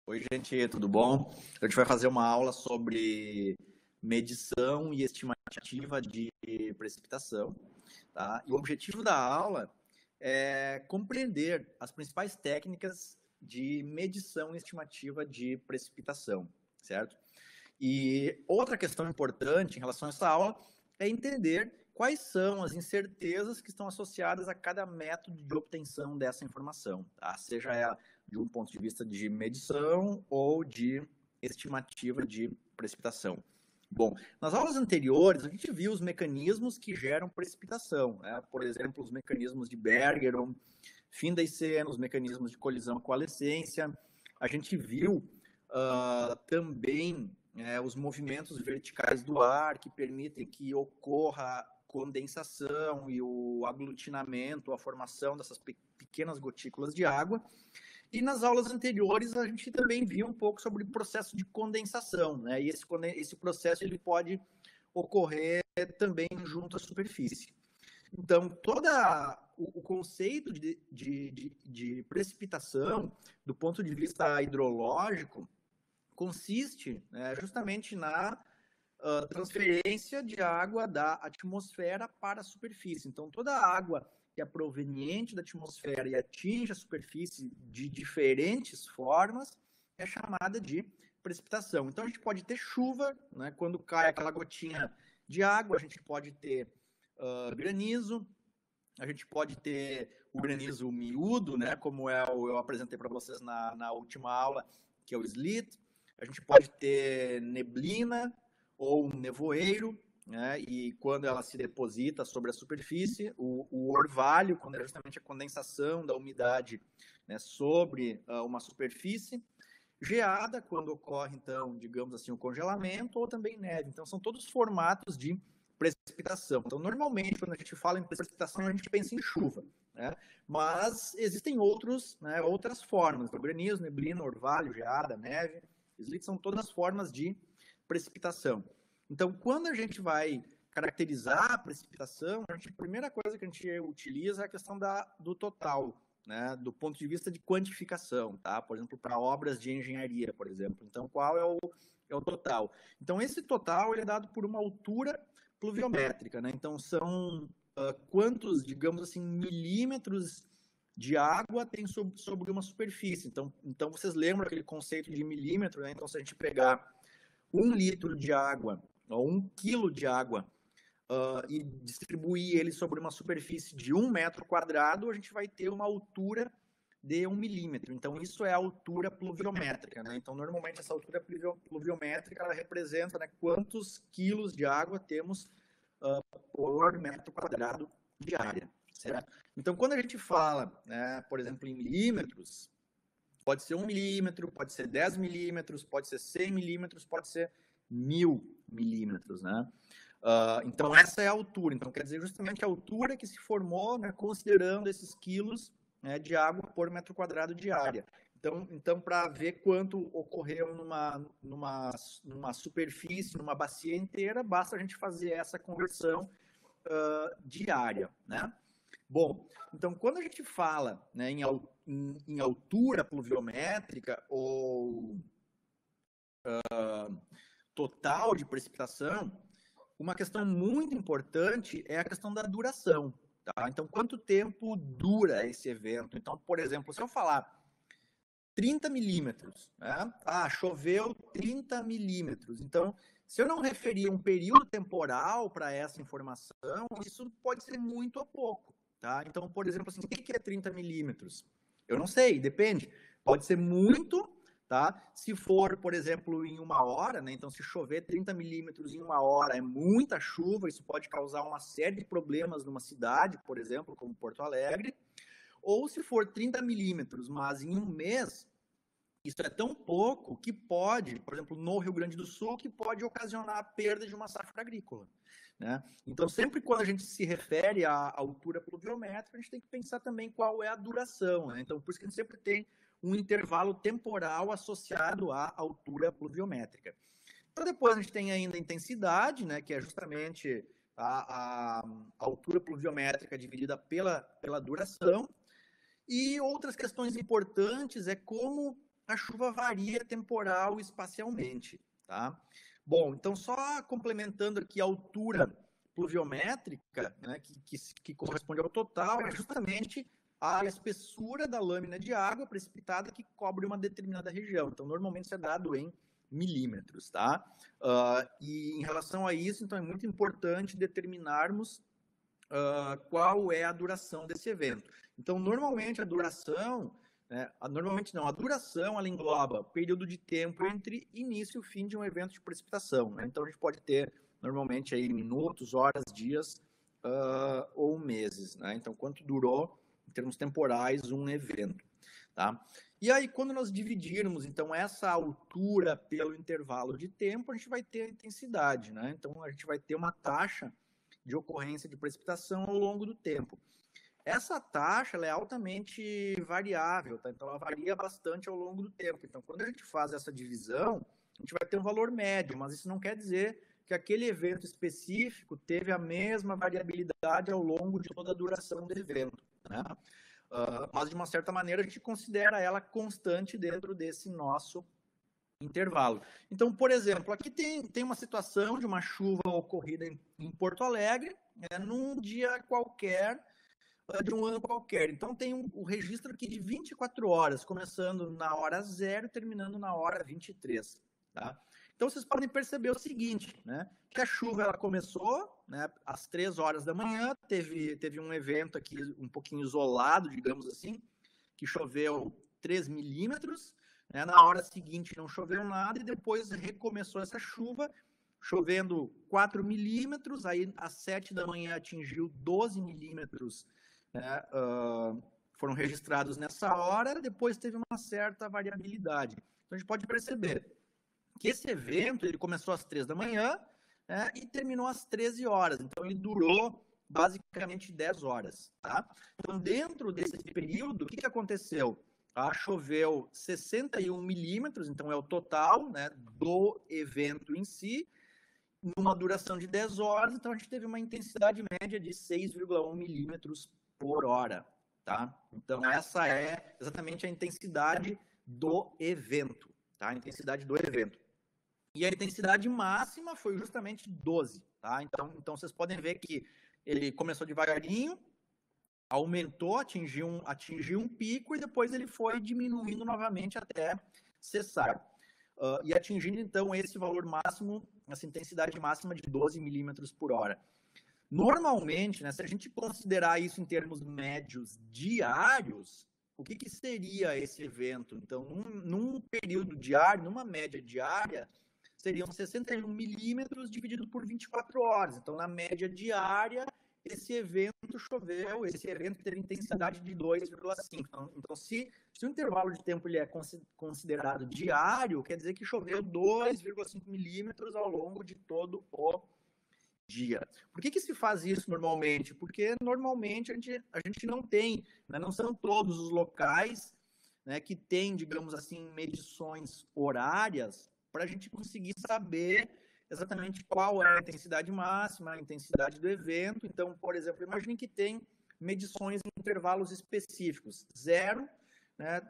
Oi, gente, tudo bom? A gente vai fazer uma aula sobre medição e estimativa de precipitação, tá? E o objetivo da aula é compreender as principais técnicas de medição e estimativa de precipitação, certo? E outra questão importante em relação a essa aula é entender quais são as incertezas que estão associadas a cada método de obtenção dessa informação, tá? Seja ela de um ponto de vista de medição ou de estimativa de precipitação. Bom, nas aulas anteriores, a gente viu os mecanismos que geram precipitação, né? Por exemplo, os mecanismos de Bergeron, Findeisen, os mecanismos de colisão com a coalescência. A gente viu também os movimentos verticais do ar que permitem que ocorra condensação e o aglutinamento, a formação dessas pequenas gotículas de água. E nas aulas anteriores a gente também viu um pouco sobre o processo de condensação, né? E esse processo ele pode ocorrer também junto à superfície. Então, todo o conceito de precipitação, do ponto de vista hidrológico, consiste justamente na transferência de água da atmosfera para a superfície. Então, toda a água que é proveniente da atmosfera e atinge a superfície de diferentes formas é chamada de precipitação. Então, a gente pode ter chuva, né, quando cai aquela gotinha de água, a gente pode ter granizo, a gente pode ter o granizo miúdo, né, como eu apresentei para vocês na última aula, que é o sleet. A gente pode ter neblina ou um nevoeiro, né, e quando ela se deposita sobre a superfície, o orvalho, quando é justamente a condensação da umidade, né, sobre uma superfície, geada, quando ocorre, então, digamos assim, o congelamento, ou também neve. Então, são todos formatos de precipitação. Então, normalmente, quando a gente fala em precipitação, a gente pensa em chuva, né? Mas existem outras formas. Então, granizo, neblina, orvalho, geada, neve, sleet são todas formas de precipitação. Então, quando a gente vai caracterizar a precipitação, a primeira coisa que a gente utiliza é a questão do total, né, do ponto de vista de quantificação, tá? Por exemplo, para obras de engenharia, por exemplo. Então, qual é o total? Então, esse total ele é dado por uma altura pluviométrica, né? Então, são quantos, digamos assim, milímetros de água tem sobre uma superfície. Então, vocês lembram aquele conceito de milímetro, né? Então, se a gente pegar 1 litro de água, ou 1 quilo de água, e distribuir ele sobre uma superfície de 1 metro quadrado, a gente vai ter uma altura de 1 milímetro. Então, isso é a altura pluviométrica, né? Então, normalmente, essa altura pluviométrica, ela representa, né, quantos quilos de água temos por metro quadrado de área, certo? Então, quando a gente fala, né, por exemplo, em milímetros, pode ser 1 milímetro, pode ser 10 milímetros, pode ser 100 milímetros, pode ser 1000 milímetros, né? Então, essa é a altura. Então, quer dizer justamente a altura que se formou, né, considerando esses quilos, né, de água por metro quadrado de área. Então para ver quanto ocorreu numa superfície, numa bacia inteira, basta a gente fazer essa conversão diária, né? Bom, então quando a gente fala, né, em altura pluviométrica ou total de precipitação, uma questão muito importante é a questão da duração, tá? Então, quanto tempo dura esse evento? Então, por exemplo, se eu falar 30 milímetros, né? Choveu 30 milímetros. Então, se eu não referir um período temporal para essa informação, isso pode ser muito ou pouco, tá? Então, por exemplo, assim, o que é 30 milímetros? Eu não sei, depende. Pode ser muito, tá? Se for, por exemplo, em 1 hora, né? Então, se chover 30 milímetros em 1 hora é muita chuva, isso pode causar uma série de problemas numa cidade, por exemplo, como Porto Alegre. Ou se for 30 milímetros, mas em 1 mês, isso é tão pouco que pode, por exemplo, no Rio Grande do Sul, que pode ocasionar a perda de uma safra agrícola, né? Então, sempre quando a gente se refere à altura pluviométrica, a gente tem que pensar também qual é a duração, né? Então, por isso que a gente sempre tem um intervalo temporal associado à altura pluviométrica. Então, depois a gente tem ainda a intensidade, né, que é justamente a altura pluviométrica dividida pela duração. E outras questões importantes é como a chuva varia temporal e espacialmente, tá? Bom, então só complementando aqui a altura pluviométrica, né, que corresponde ao total, é justamente a espessura da lâmina de água precipitada que cobre uma determinada região. Então, normalmente isso é dado em milímetros, tá? E em relação a isso, então, é muito importante determinarmos qual é a duração desse evento. Então, normalmente a duração, né, a duração ela engloba período de tempo entre início e fim de um evento de precipitação, né? Então, a gente pode ter normalmente aí minutos, horas, dias ou meses, né? Então, quanto durou em termos temporais um evento, tá? E aí, quando nós dividirmos, então, essa altura pelo intervalo de tempo, a gente vai ter a intensidade, né? Então, a gente vai ter uma taxa de ocorrência de precipitação ao longo do tempo. Essa taxa ela é altamente variável, tá? Então, ela varia bastante ao longo do tempo. Então, quando a gente faz essa divisão, a gente vai ter um valor médio, mas isso não quer dizer que aquele evento específico teve a mesma variabilidade ao longo de toda a duração do evento, né? Mas, de uma certa maneira, a gente considera ela constante dentro desse nosso intervalo. Então, por exemplo, aqui tem uma situação de uma chuva ocorrida em Porto Alegre, num dia qualquer, de um ano qualquer. Então, tem o registro aqui de 24 horas, começando na hora 0 e terminando na hora 23, tá? Então, vocês podem perceber o seguinte, né? Que a chuva ela começou, né, às 3 horas da manhã, teve um evento aqui um pouquinho isolado, digamos assim, que choveu 3 milímetros, né? Na hora seguinte não choveu nada e depois recomeçou essa chuva, chovendo 4 milímetros, aí às 7 da manhã atingiu 12 milímetros, né? Foram registrados nessa hora, depois teve uma certa variabilidade. Então, a gente pode perceber que esse evento ele começou às 3 da manhã, né, e terminou às 13 horas. Então, ele durou basicamente 10 horas. Tá? Então, dentro desse período, o que aconteceu? Choveu 61 milímetros, então é o total, né, do evento em si, numa duração de 10 horas. Então, a gente teve uma intensidade média de 6,1 milímetros por hora. Tá? Então, essa é exatamente a intensidade do evento. Tá? A intensidade do evento. E a intensidade máxima foi justamente 12. Tá? Então, vocês podem ver que ele começou devagarinho, aumentou, atingiu um pico e depois ele foi diminuindo novamente até cessar. E atingindo, então, esse valor máximo, essa intensidade máxima de 12 milímetros por hora. Normalmente, né, se a gente considerar isso em termos médios diários, o que seria esse evento? Então, num período diário, numa média diária, seriam 61 milímetros dividido por 24 horas. Então, na média diária, esse evento choveu, esse evento teve intensidade de 2,5. Então, se o intervalo de tempo ele é considerado diário, quer dizer que choveu 2,5 milímetros ao longo de todo o dia. Por que se faz isso normalmente? Porque normalmente a gente não tem, né, não são todos os locais, né, que tem, digamos assim, medições horárias para a gente conseguir saber exatamente qual é a intensidade máxima, a intensidade do evento. Então, por exemplo, imagine que tem medições em intervalos específicos, 0, né,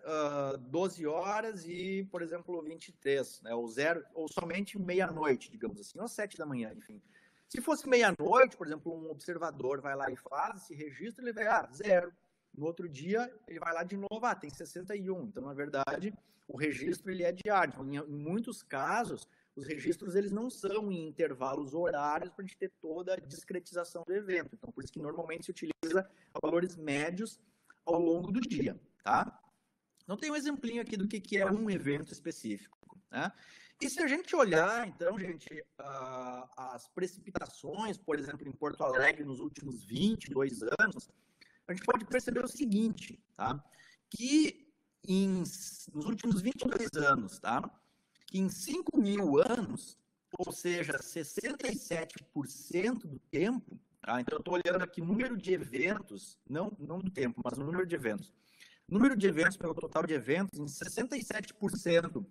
12 horas e, por exemplo, 23, né, ou 0, ou somente meia-noite, digamos assim, ou 7 da manhã, enfim. Se fosse meia-noite, por exemplo, um observador vai lá e faz esse registro, ele vai, 0. No outro dia, ele vai lá de novo, tem 61. Então, na verdade, o registro ele é diário. Então, em muitos casos, os registros eles não são em intervalos horários para a gente ter toda a discretização do evento. Então, por isso que normalmente se utiliza valores médios ao longo do dia, tá? Então, tem um exemplinho aqui do que é um evento específico, né? E se a gente olhar, então, gente, as precipitações, por exemplo, em Porto Alegre nos últimos 22 anos, a gente pode perceber o seguinte, tá? Que nos últimos 22 anos, tá? Que em 5 mil anos, ou seja, 67% do tempo, tá? Então eu estou olhando aqui o número de eventos, não do tempo, mas o número de eventos. Número de eventos pelo total de eventos, em 67%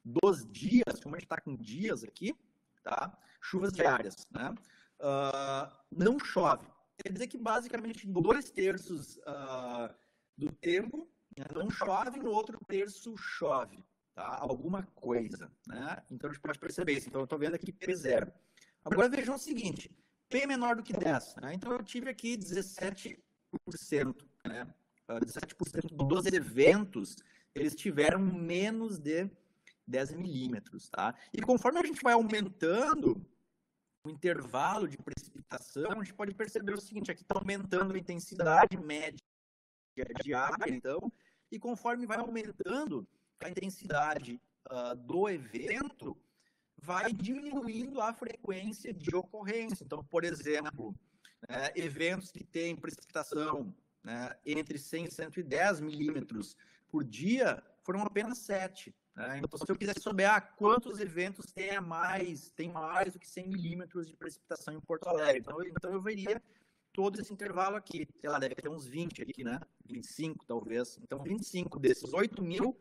dos dias, como a gente está com dias aqui, tá? Chuvas diárias, né? Não chove. Quer dizer que basicamente 2/3 do tempo não chove, no outro terço chove. tá? Alguma coisa, né? Então, a gente pode perceber isso. Então, eu estou vendo aqui P0. Agora, vejam o seguinte, P é menor do que 10, né? Então, eu tive aqui 17%, né? 17% dos eventos, eles tiveram menos de 10 milímetros, tá? E conforme a gente vai aumentando o intervalo de precipitação, a gente pode perceber o seguinte, aqui está aumentando a intensidade média de área, então, e conforme vai aumentando a intensidade do evento, vai diminuindo a frequência de ocorrência. Então, por exemplo, eventos que têm precipitação, né, entre 100 e 110 milímetros por dia, foram apenas 7. Né? Então, se eu quisesse saber quantos eventos tem mais do que 100 milímetros de precipitação em Porto Alegre, então eu veria todo esse intervalo aqui, sei lá, deve ter uns 20 aqui, né? 25 talvez. Então, 25 desses 8 mil,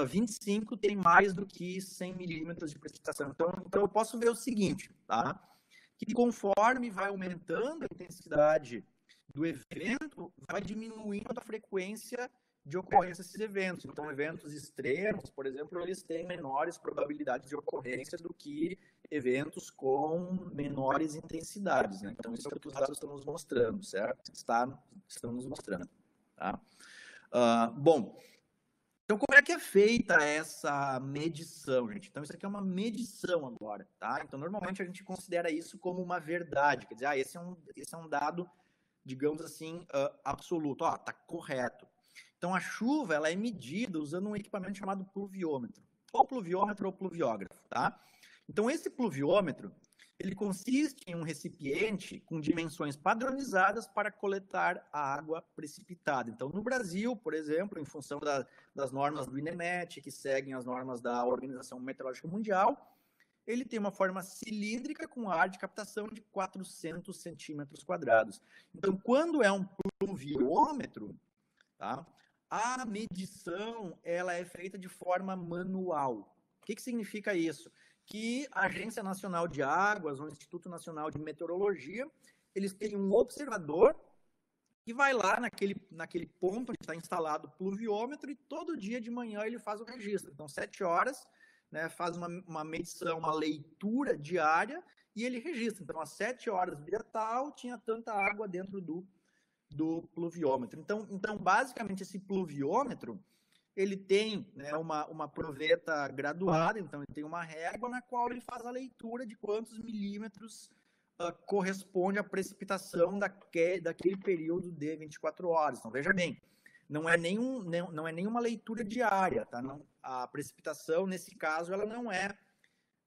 25 tem mais do que 100 milímetros de precipitação. Então, eu posso ver o seguinte, tá? Que conforme vai aumentando a intensidade do evento, vai diminuindo a frequência de ocorrência desses eventos. Então, eventos extremos, por exemplo, eles têm menores probabilidades de ocorrência do que eventos com menores intensidades. Né? Então, isso é o que os dados estão nos mostrando, certo? Estão nos mostrando. Tá? Bom, então, como é que é feita essa medição, gente? Então, isso aqui é uma medição agora, tá? Então, normalmente a gente considera isso como uma verdade. Quer dizer, esse é um dado, digamos assim, absoluto. Ó, tá correto. Então, a chuva, ela é medida usando um equipamento chamado pluviômetro. Ou pluviômetro ou pluviógrafo, tá? Então, esse pluviômetro, ele consiste em um recipiente com dimensões padronizadas para coletar a água precipitada. Então, no Brasil, por exemplo, em função das normas do INEMET, que seguem as normas da Organização Meteorológica Mundial, ele tem uma forma cilíndrica com área de captação de 400 centímetros quadrados. Então, quando é um pluviômetro, tá, a medição ela é feita de forma manual. O que significa isso? Que a Agência Nacional de Águas, o Instituto Nacional de Meteorologia, eles têm um observador que vai lá naquele ponto onde está instalado o pluviômetro e todo dia de manhã ele faz o registro. Então, 7 horas, né, faz uma medição, uma leitura diária e ele registra. Então, às 7 horas do dia tal, tinha tanta água dentro do pluviômetro. Então, basicamente, esse pluviômetro, ele tem, né, uma proveta graduada, então ele tem uma régua na qual ele faz a leitura de quantos milímetros corresponde à precipitação daquele período de 24 horas. Então, veja bem, não é nenhuma leitura diária, tá? Não, a precipitação, nesse caso, ela não é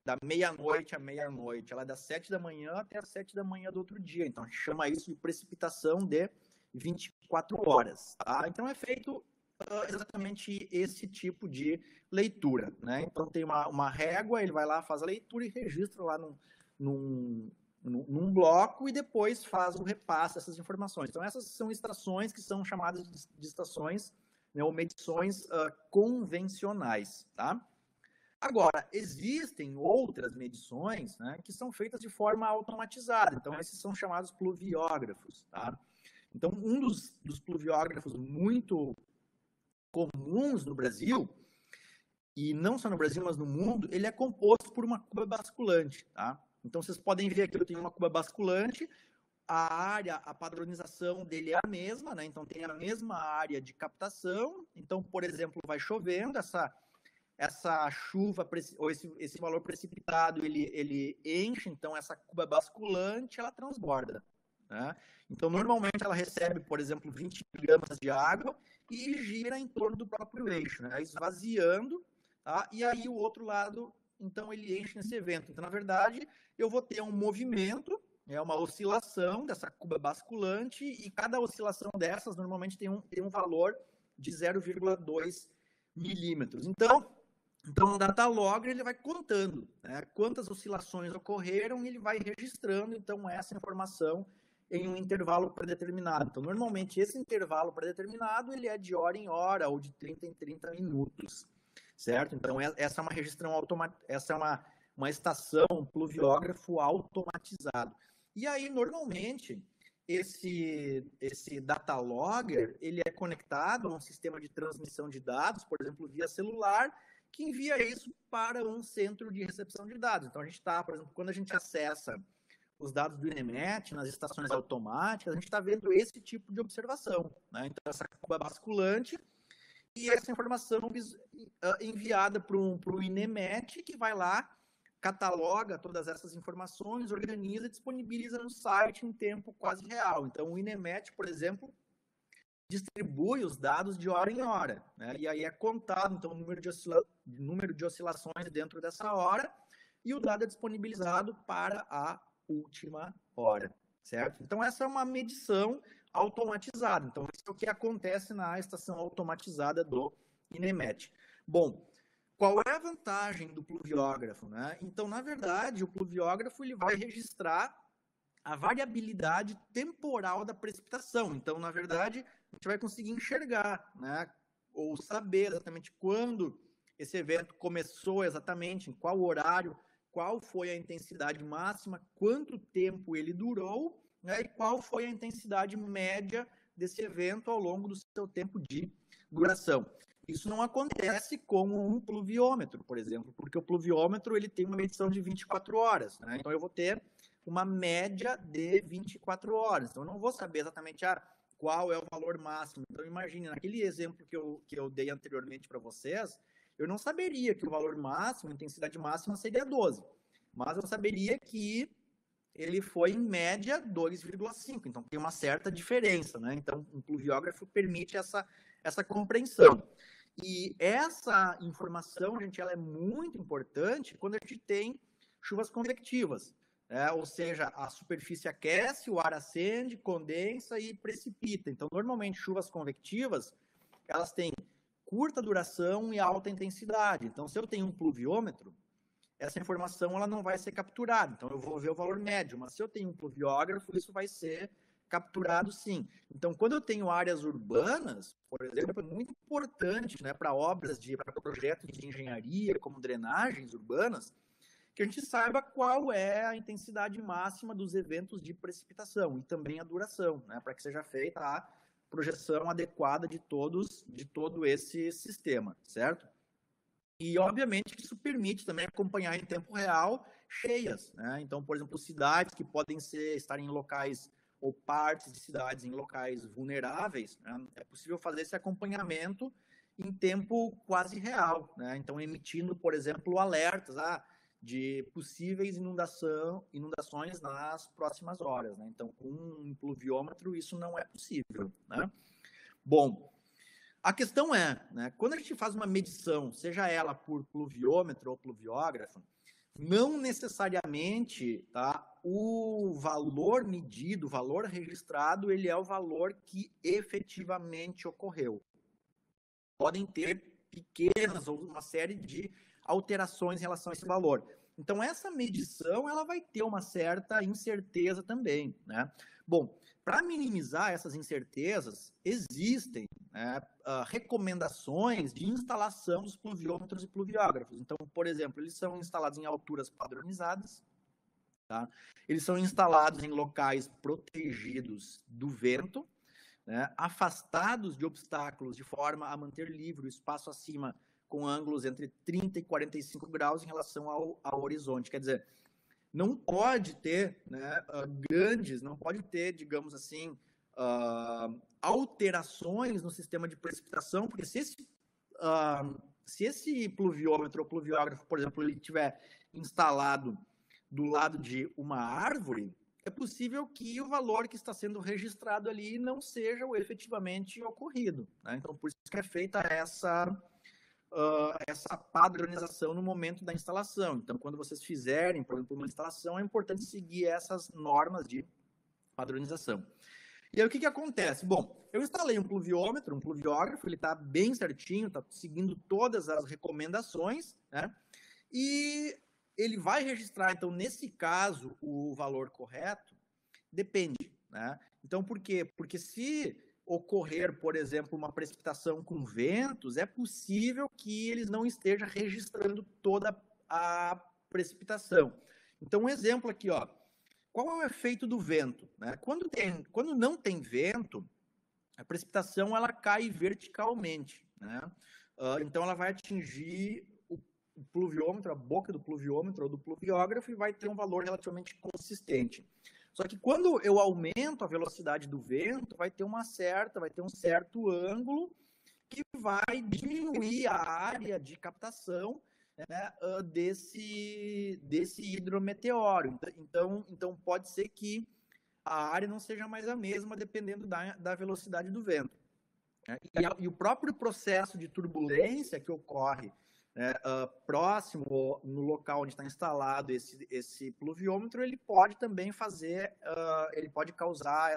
da meia-noite à meia-noite, ela é das 7 da manhã até as 7 da manhã do outro dia. Então, a gente chama isso de precipitação de 24 horas. Tá? Então, é feito exatamente esse tipo de leitura. Né? Então, tem uma régua, ele vai lá, faz a leitura e registra lá num bloco e depois faz o repasse dessas informações. Então, essas são estações que são chamadas de estações, né, ou medições convencionais. Tá? Agora, existem outras medições, né, que são feitas de forma automatizada. Então, esses são chamados pluviógrafos. Tá? Então, um dos pluviógrafos muito comuns no Brasil, e não só no Brasil, mas no mundo, ele é composto por uma cuba basculante. Tá? Então, vocês podem ver aqui, eu tenho uma cuba basculante, a padronização dele é a mesma, né? Então tem a mesma área de captação. Então, por exemplo, vai chovendo, essa chuva, ou esse valor precipitado, ele enche, então essa cuba basculante, ela transborda. Né? Então, normalmente ela recebe, por exemplo, 20 gramas de água e gira em torno do próprio eixo, né? Esvaziando, tá? E aí o outro lado, então ele enche nesse evento. Então, na verdade, eu vou ter um movimento, uma oscilação dessa cuba basculante, e cada oscilação dessas normalmente tem um valor de 0,2 milímetros. Então, no datalogger ele vai contando, né, quantas oscilações ocorreram e ele vai registrando, então, essa informação em um intervalo predeterminado. Então, normalmente, esse intervalo predeterminado ele é de hora em hora ou de 30 em 30 minutos, certo? Então, essa é uma registração automática, essa é uma estação, um pluviógrafo automatizado. E aí, normalmente, esse data logger, ele é conectado a um sistema de transmissão de dados, por exemplo, via celular, que envia isso para um centro de recepção de dados. Então, a gente está, por exemplo, quando a gente acessa os dados do INEMET nas estações automáticas, a gente está vendo esse tipo de observação, né? Então, essa curva basculante e essa informação enviada para o INEMET, que vai lá, cataloga todas essas informações, organiza e disponibiliza no site em tempo quase real. Então, o INEMET, por exemplo, distribui os dados de hora em hora, né? E aí é contado então, o número de oscilações dentro dessa hora e o dado é disponibilizado para a última hora, certo? Então, essa é uma medição automatizada. Então, isso é o que acontece na estação automatizada do INEMET. Bom, qual é a vantagem do pluviógrafo, né? Então, na verdade, o pluviógrafo ele vai registrar a variabilidade temporal da precipitação. Então, na verdade, a gente vai conseguir enxergar, né? Ou saber exatamente quando esse evento começou exatamente, em qual horário, qual foi a intensidade máxima, quanto tempo ele durou, né? E qual foi a intensidade média desse evento ao longo do seu tempo de duração. Isso não acontece com um pluviômetro, por exemplo, porque o pluviômetro ele tem uma medição de 24 horas, né? Então eu vou ter uma média de 24 horas. Então eu não vou saber exatamente qual é o valor máximo. Então imagine, naquele exemplo que eu dei anteriormente para vocês, eu não saberia que o valor máximo, a intensidade máxima seria 12, mas eu saberia que ele foi em média 2,5, então tem uma certa diferença, né? Então um pluviógrafo permite essa compreensão. E essa informação, gente, ela é muito importante quando a gente tem chuvas convectivas, né? Ou seja, a superfície aquece, o ar acende, condensa e precipita. Então, normalmente, chuvas convectivas, elas têm curta duração e alta intensidade. Então, se eu tenho um pluviômetro, essa informação ela não vai ser capturada. Então, eu vou ver o valor médio, mas se eu tenho um pluviógrafo, isso vai ser capturado sim. Então, quando eu tenho áreas urbanas, por exemplo, é muito importante, né, para obras, para projetos de engenharia, como drenagens urbanas, que a gente saiba qual é a intensidade máxima dos eventos de precipitação e também a duração, né, para que seja feita a projeção adequada de todo esse sistema, certo? E, obviamente, que isso permite também acompanhar em tempo real cheias, né? Então, por exemplo, cidades que podem estar em locais ou partes de cidades em locais vulneráveis, né? É possível fazer esse acompanhamento em tempo quase real, né? Então, emitindo, por exemplo, alertas de possíveis inundações nas próximas horas, né? Então, com um pluviômetro, isso não é possível, né? Bom, a questão é, né, quando a gente faz uma medição, seja ela por pluviômetro ou pluviógrafo, não necessariamente, tá, o valor medido, o valor registrado, ele é o valor que efetivamente ocorreu. Podem ter pequenas ou uma série de alterações em relação a esse valor. Então, essa medição ela vai ter uma certa incerteza também, né? Bom, para minimizar essas incertezas, existem, né, recomendações de instalação dos pluviômetros e pluviógrafos. Então, por exemplo, eles são instalados em alturas padronizadas, tá? Eles são instalados em locais protegidos do vento, né, afastados de obstáculos de forma a manter livre o espaço acima com ângulos entre 30 e 45 graus em relação ao horizonte. Quer dizer, não pode ter, né, não pode ter, digamos assim, alterações no sistema de precipitação, porque se esse pluviômetro ou pluviógrafo, por exemplo, ele estiver instalado do lado de uma árvore, é possível que o valor que está sendo registrado ali não seja o efetivamente ocorrido, né? Então, por isso que é feita essa padronização no momento da instalação. Então, quando vocês fizerem, por exemplo, uma instalação, é importante seguir essas normas de padronização. E aí, o que acontece? Bom, eu instalei um pluviômetro, um pluviógrafo, ele está bem certinho, está seguindo todas as recomendações, né? E ele vai registrar, então, nesse caso, o valor correto? Depende, né? Então, por quê? Porque se ocorrer, por exemplo, uma precipitação com ventos, é possível que eles não estejam registrando toda a precipitação. Então, um exemplo aqui, ó. qual é o efeito do vento? Né? Quando não tem vento, a precipitação ela cai verticalmente, né? Então ela vai atingir o pluviômetro, a boca do pluviômetro ou do pluviógrafo, e vai ter um valor relativamente consistente. Só que quando eu aumento a velocidade do vento, vai ter um certo ângulo que vai diminuir a área de captação, né, desse hidrometeoro. Então pode ser que a área não seja mais a mesma dependendo da velocidade do vento. E o próprio processo de turbulência que ocorre, né, próximo no local onde está instalado esse pluviômetro, ele pode também ele pode causar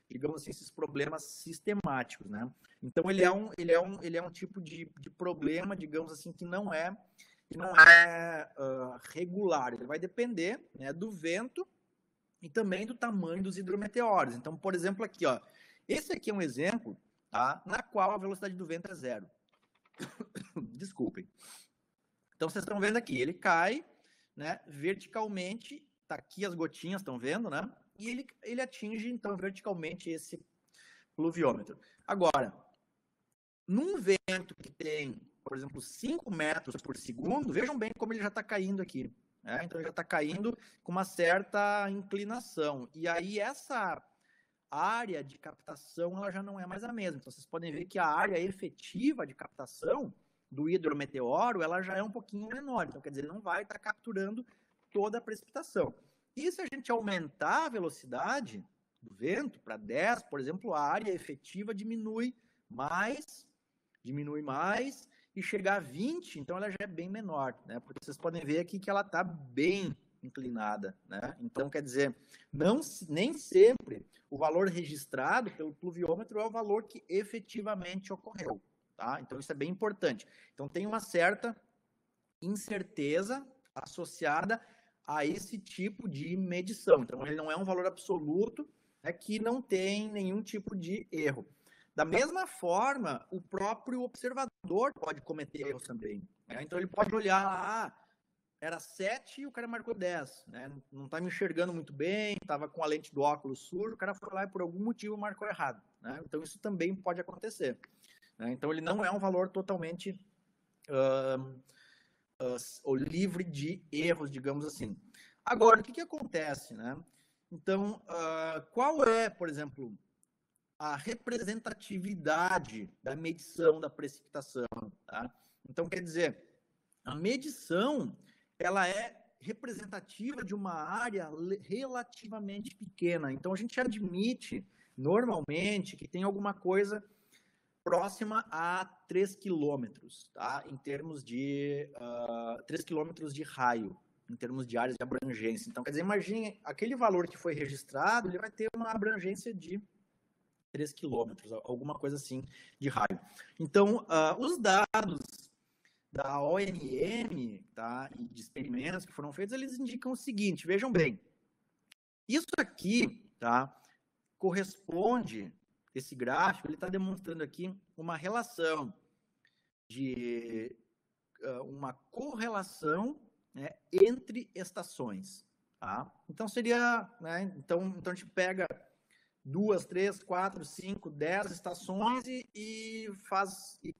digamos assim, esses problemas sistemáticos, né? Então ele é um tipo de problema, digamos assim, que não é regular. Ele vai depender, né, do vento e também do tamanho dos hidrometeoros. Então, por exemplo, aqui, ó, esse aqui é um exemplo, tá, na qual a velocidade do vento é 0. Desculpem. Então, vocês estão vendo aqui, ele cai, né, verticalmente, tá aqui as gotinhas, estão vendo, né? E ele atinge, então, verticalmente esse pluviômetro. Agora, num vento que tem, por exemplo, 5 metros por segundo, vejam bem como ele já está caindo aqui. Então, ele já está caindo com uma certa inclinação. E aí, essa área de captação ela já não é mais a mesma. Então, vocês podem ver que a área efetiva de captação do hidrometeoro ela já é um pouquinho menor. Então, quer dizer, não vai estar capturando toda a precipitação. E se a gente aumentar a velocidade do vento para 10, por exemplo, a área efetiva diminui mais, e chegar a 20, então ela já é bem menor, né? Porque vocês podem ver aqui que ela está bem inclinada, né? Então, quer dizer, nem sempre o valor registrado pelo pluviômetro é o valor que efetivamente ocorreu, tá? Então, isso é bem importante. Então, tem uma certa incerteza associada a esse tipo de medição. Então, ele não é um valor absoluto, né, que não tem nenhum tipo de erro. Da mesma forma, o próprio observador pode cometer erros também. Né? Então, ele pode olhar lá, era 7 e o cara marcou 10. Né? Não está me enxergando muito bem, estava com a lente do óculos sujo, o cara foi lá e por algum motivo marcou errado. Né? Então, isso também pode acontecer. Né? Então, ele não é um valor totalmente livre de erros, digamos assim. Agora, o que acontece? Né? Então, qual é, por exemplo, a representatividade da medição da precipitação? Tá? Então, quer dizer, a medição ela é representativa de uma área relativamente pequena. Então, a gente admite, normalmente, que tem alguma coisa próxima a 3 quilômetros, tá? Em termos de 3 quilômetros de raio, em termos de áreas de abrangência. Então, quer dizer, imagine aquele valor que foi registrado, ele vai ter uma abrangência de 3 quilômetros, alguma coisa assim de raio. Então, os dados da ONM, tá, e de experimentos que foram feitos, eles indicam o seguinte, vejam bem, isso aqui, tá, corresponde, esse gráfico, ele está demonstrando aqui uma relação uma correlação, né, entre estações, tá? Então, seria, né, então a gente pega 2, 3, 4, 5, 10 estações e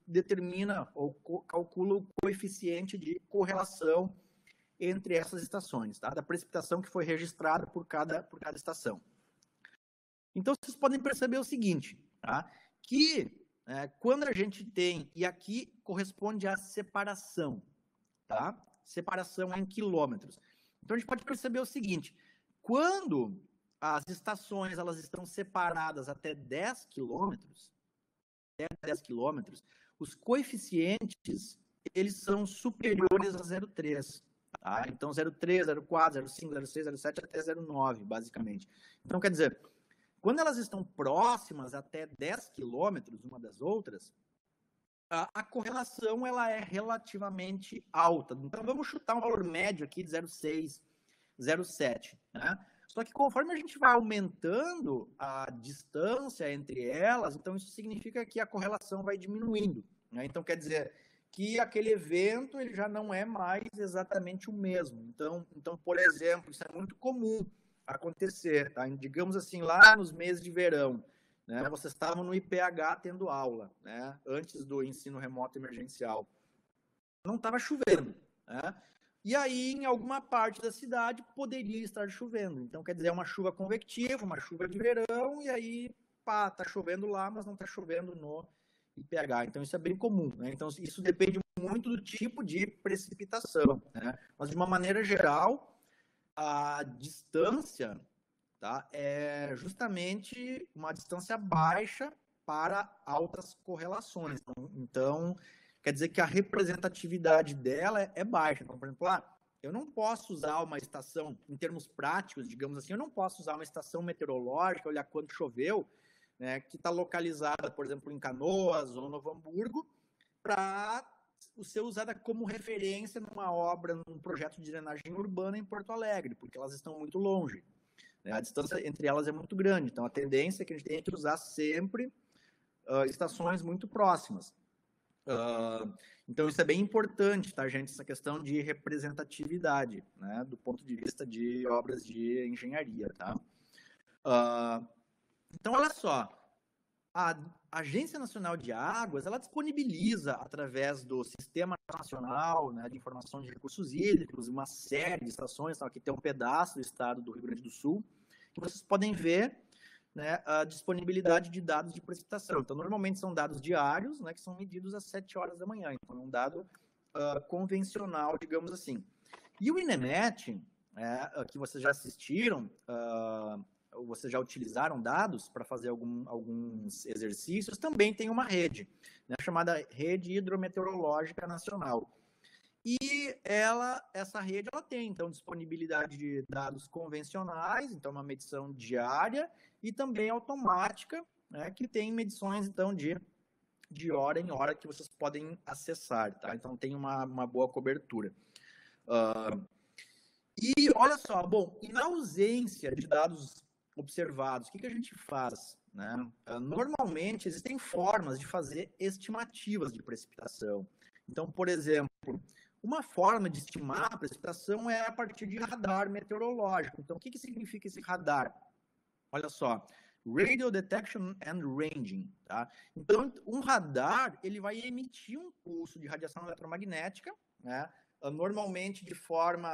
determina ou calcula o coeficiente de correlação entre essas estações, tá? Da precipitação que foi registrada por cada estação. Então, vocês podem perceber o seguinte, tá? Que quando a gente tem, e aqui corresponde à separação, tá? Separação em quilômetros. Então, a gente pode perceber o seguinte, quando as estações elas estão separadas até 10 quilômetros, os coeficientes eles são superiores a 0,3. Tá? Então, 0,3, 0,4, 0,5, 0,6, 0,7 até 0,9, basicamente. Então, quer dizer, quando elas estão próximas até 10 quilômetros uma das outras, a correlação ela é relativamente alta. Então, vamos chutar um valor médio aqui de 0,6, 0,7. Né? Só que conforme a gente vai aumentando a distância entre elas, então isso significa que a correlação vai diminuindo. Né? Então, quer dizer que aquele evento ele já não é mais exatamente o mesmo. Então, por exemplo, isso é muito comum. acontecer, tá? Digamos assim, lá nos meses de verão, né? Vocês estavam no IPH tendo aula, né? Antes do ensino remoto emergencial. Não estava chovendo, né? E aí, em alguma parte da cidade, poderia estar chovendo. Então, quer dizer, é uma chuva convectiva, uma chuva de verão, e aí, pá, tá chovendo lá, mas não está chovendo no IPH. Então, isso é bem comum, né? Então, isso depende muito do tipo de precipitação, né? Mas, de uma maneira geral, a distância, tá, é justamente uma distância baixa para altas correlações. Então, quer dizer que a representatividade dela é baixa. Então, por exemplo, eu não posso usar uma estação, em termos práticos, digamos assim, eu não posso usar uma estação meteorológica, olhar quanto choveu, né, que está localizada, por exemplo, em Canoas ou Novo Hamburgo, para ser usada como referência numa obra, num projeto de drenagem urbana em Porto Alegre, porque elas estão muito longe. Né? A distância entre elas é muito grande, então a tendência é que a gente tenha que usar sempre estações muito próximas. Então isso é bem importante, tá, gente? Essa questão de representatividade, né, do ponto de vista de obras de engenharia, tá? Então, olha só, a Agência Nacional de Águas, ela disponibiliza, através do Sistema Nacional, né, de Informação de Recursos Hídricos, uma série de estações, tá? Aqui tem um pedaço do estado do Rio Grande do Sul, que vocês podem ver, né, a disponibilidade de dados de precipitação. Então, normalmente são dados diários, né, que são medidos às 7 horas da manhã. Então, é um dado convencional, digamos assim. E o INEMET, que vocês já assistiram, vocês já utilizaram dados para fazer alguns exercícios, também tem uma rede, né, chamada Rede Hidrometeorológica Nacional. E essa rede ela tem, então, disponibilidade de dados convencionais, então, uma medição diária, e também automática, né, que tem medições, então, de hora em hora que vocês podem acessar, tá? Então, tem uma boa cobertura. E, olha só, bom, e na ausência de dados observados, o que a gente faz? Né? Normalmente, existem formas de fazer estimativas de precipitação. Então, por exemplo, uma forma de estimar a precipitação é a partir de radar meteorológico. Então, o que significa esse radar? Olha só, Radio Detection and Ranging, tá? Então, um radar, ele vai emitir um pulso de radiação eletromagnética, né? Normalmente de forma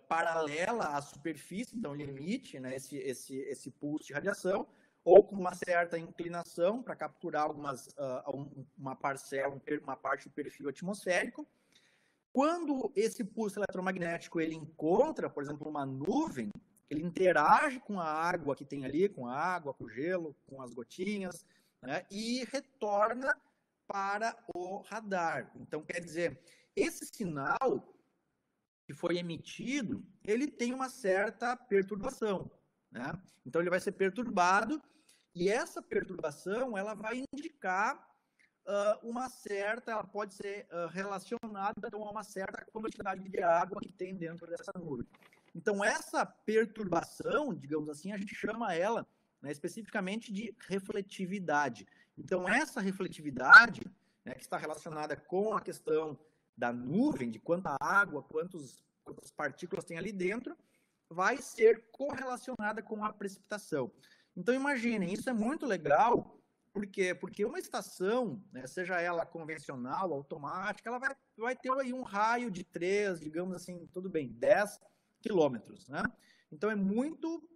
paralela à superfície, então ele emite, né, esse pulso de radiação, ou com uma certa inclinação para capturar uma parte do perfil atmosférico. Quando esse pulso eletromagnético ele encontra, por exemplo, uma nuvem, ele interage com a água que tem ali, com a água, com o gelo, com as gotinhas, né, e retorna para o radar. Então, quer dizer, esse sinal que foi emitido, ele tem uma certa perturbação, né? Então, ele vai ser perturbado, e essa perturbação, ela vai indicar ela pode ser relacionada então, a uma certa quantidade de água que tem dentro dessa nuvem. Então, essa perturbação, digamos assim, a gente chama ela, né, especificamente de refletividade. Então, essa refletividade, né, que está relacionada com a questão da nuvem, de quanta água, quantas partículas tem ali dentro, vai ser correlacionada com a precipitação. Então, imaginem, isso é muito legal. Por quê? Porque uma estação, né, seja ela convencional, automática, ela vai ter aí um raio de 3, digamos assim, tudo bem, 10 quilômetros, né? Então, é muito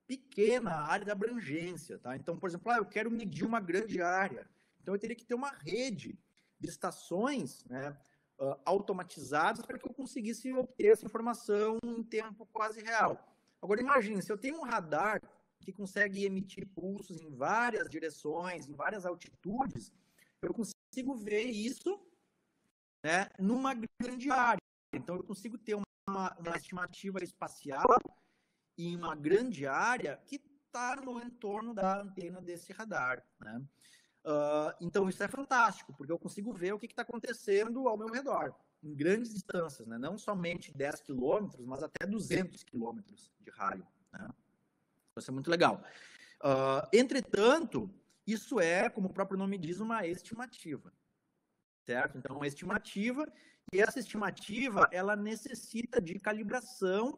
pequena a área de abrangência, tá? Então, por exemplo, eu quero medir uma grande área. Então, eu teria que ter uma rede de estações, né, automatizadas para que eu conseguisse obter essa informação em tempo quase real. Agora, imagine, se eu tenho um radar que consegue emitir pulsos em várias direções, em várias altitudes, eu consigo ver isso, né, numa grande área. Então, eu consigo ter uma estimativa espacial em uma grande área que está no entorno da antena desse radar, né? Então, isso é fantástico, porque eu consigo ver o que está acontecendo ao meu redor, em grandes distâncias, né? Não somente 10 quilômetros, mas até 200 quilômetros de raio, né? Isso é muito legal. Entretanto, isso é, como o próprio nome diz, uma estimativa, certo? Então, uma estimativa, e essa estimativa, ela necessita de calibração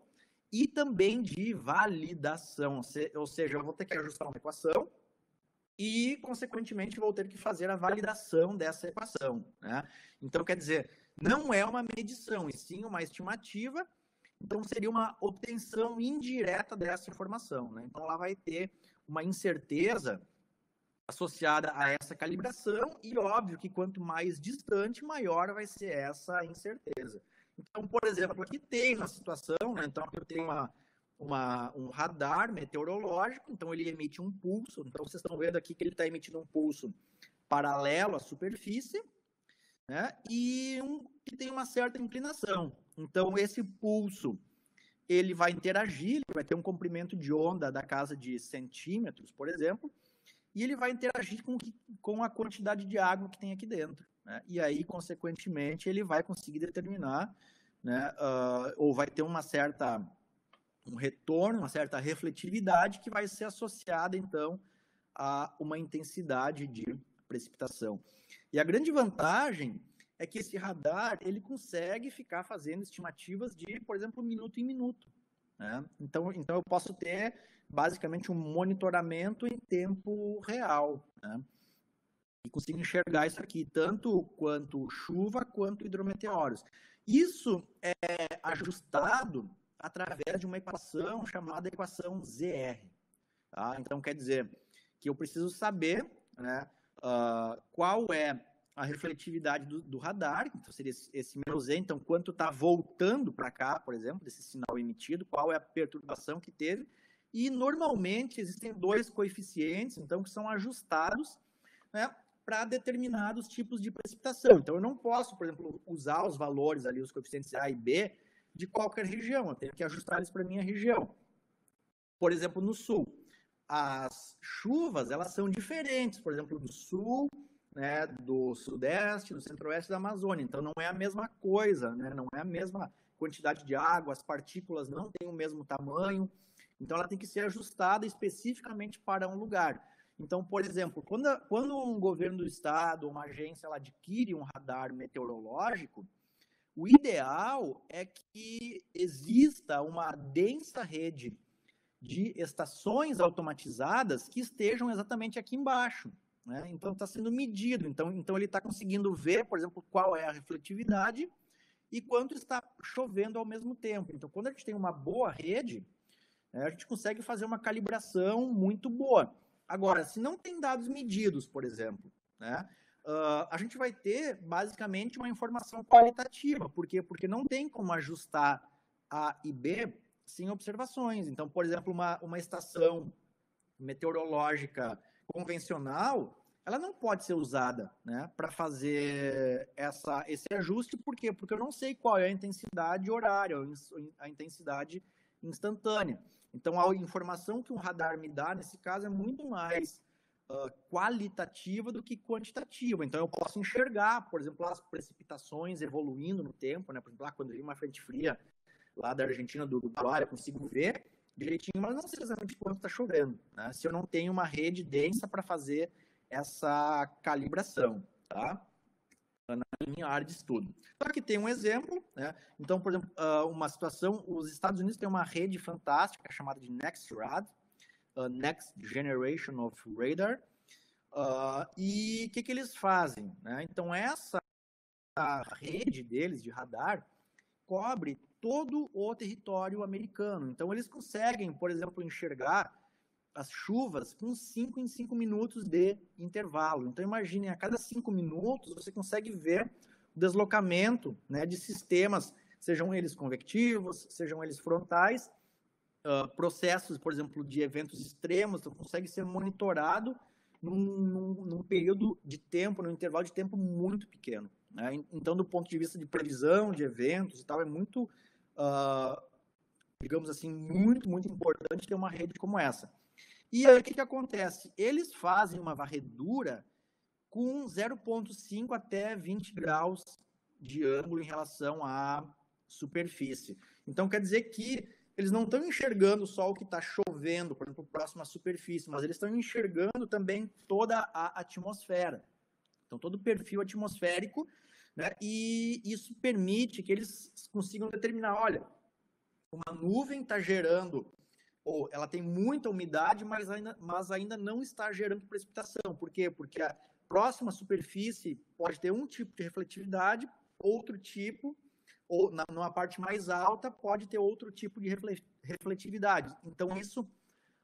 e também de validação, ou seja, eu vou ter que ajustar uma equação e, consequentemente, vou ter que fazer a validação dessa equação, né? Então, quer dizer, não é uma medição, e sim uma estimativa, então seria uma obtenção indireta dessa informação, né? Então, ela vai ter uma incerteza associada a essa calibração, e óbvio que quanto mais distante, maior vai ser essa incerteza. Então, por exemplo, aqui tem uma situação, né? Então aqui eu tenho um radar meteorológico, então ele emite um pulso, então vocês estão vendo aqui que ele está emitindo um pulso paralelo à superfície, né? E que tem uma certa inclinação. Então esse pulso, ele vai interagir, ele vai ter um comprimento de onda da casa de centímetros, por exemplo, e ele vai interagir com a quantidade de água que tem aqui dentro, né? E aí, consequentemente, ele vai conseguir determinar, né, ou vai ter um retorno, uma certa refletividade que vai ser associada, então, a uma intensidade de precipitação. E a grande vantagem é que esse radar, ele consegue ficar fazendo estimativas de, por exemplo, minuto em minuto, né? Então eu posso ter basicamente um monitoramento em tempo real, né? E consigo enxergar isso aqui, tanto quanto chuva quanto hidrometeoros. Isso é ajustado através de uma equação chamada equação ZR. Tá? Então, quer dizer que eu preciso saber, né, qual é a refletividade do radar, então seria esse meu Z, então quanto está voltando para cá, por exemplo, desse sinal emitido, qual é a perturbação que teve, e normalmente existem dois coeficientes, então, que são ajustados, né, para determinados tipos de precipitação. Então, eu não posso, por exemplo, usar os valores ali, os coeficientes A e B, de qualquer região, eu tenho que ajustar eles para a minha região. Por exemplo, no sul, as chuvas, elas são diferentes, por exemplo, do sul, né, do sudeste, do centro-oeste da Amazônia. Então, não é a mesma coisa, né? Não é a mesma quantidade de água, as partículas não têm o mesmo tamanho. Então, ela tem que ser ajustada especificamente para um lugar. Então, por exemplo, quando um governo do estado, uma agência, ela adquire um radar meteorológico, o ideal é que exista uma densa rede de estações automatizadas que estejam exatamente aqui embaixo, né? Então está sendo medido, então ele está conseguindo ver, por exemplo, qual é a refletividade e quanto está chovendo ao mesmo tempo. Então, quando a gente tem uma boa rede, né, a gente consegue fazer uma calibração muito boa. Agora, se não tem dados medidos, por exemplo, né, a gente vai ter basicamente uma informação qualitativa. Por quê? Porque não tem como ajustar A e B sem observações. Então, por exemplo, uma estação meteorológica convencional, ela não pode ser usada, né, para fazer esse ajuste. Por quê? Porque eu não sei qual é a intensidade horária, a intensidade instantânea. Então, a informação que um radar me dá, nesse caso, é muito mais qualitativa do que quantitativa. Então, eu posso enxergar, por exemplo, as precipitações evoluindo no tempo, né? Por exemplo, quando vem uma frente fria lá da Argentina, do Uruguai, eu consigo ver direitinho, mas não sei exatamente quanto está chovendo, né? Se eu não tenho uma rede densa para fazer essa calibração, tá? Na minha área de estudo. Só que tem um exemplo, né? Então, por exemplo, uma situação, os Estados Unidos têm uma rede fantástica chamada de NEXRAD, Next Generation of Radar, e o que eles fazem, né? Então, essa rede deles de radar cobre todo o território americano. Então, eles conseguem, por exemplo, enxergar as chuvas com 5 em 5 minutos de intervalo. Então, imaginem, a cada 5 minutos você consegue ver o deslocamento, né, de sistemas, sejam eles convectivos, sejam eles frontais, processos, por exemplo, de eventos extremos, então consegue ser monitorado num período de tempo, num intervalo de tempo muito pequeno, né? Então, do ponto de vista de previsão de eventos e tal, é muito, digamos assim, muito, muito importante ter uma rede como essa. E aí, o que acontece? Eles fazem uma varredura com 0,5 até 20 graus de ângulo em relação à superfície. Então, quer dizer que eles não estão enxergando só o que está chovendo, por exemplo, próximo à superfície, mas eles estão enxergando também toda a atmosfera. Então, todo o perfil atmosférico, né? E isso permite que eles consigam determinar, olha, uma nuvem está gerando, ou ela tem muita umidade, mas ainda não está gerando precipitação. Por quê? Porque a próxima superfície pode ter um tipo de refletividade, outro tipo, ou numa parte mais alta pode ter outro tipo de refletividade. Então, isso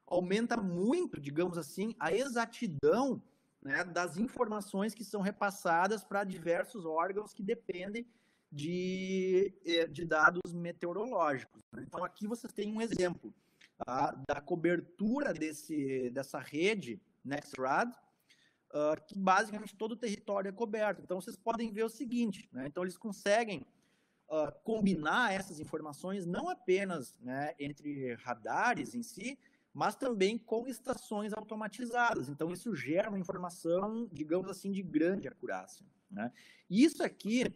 aumenta muito, digamos assim, a exatidão, né, das informações que são repassadas para diversos órgãos que dependem de dados meteorológicos. Então, aqui vocês têm um exemplo, tá, da cobertura dessa rede NextRad, que basicamente todo o território é coberto. Então, vocês podem ver o seguinte, né, então eles conseguem combinar essas informações não apenas, né, entre radares em si, mas também com estações automatizadas. Então, isso gera uma informação, digamos assim, de grande acurácia, né? Isso aqui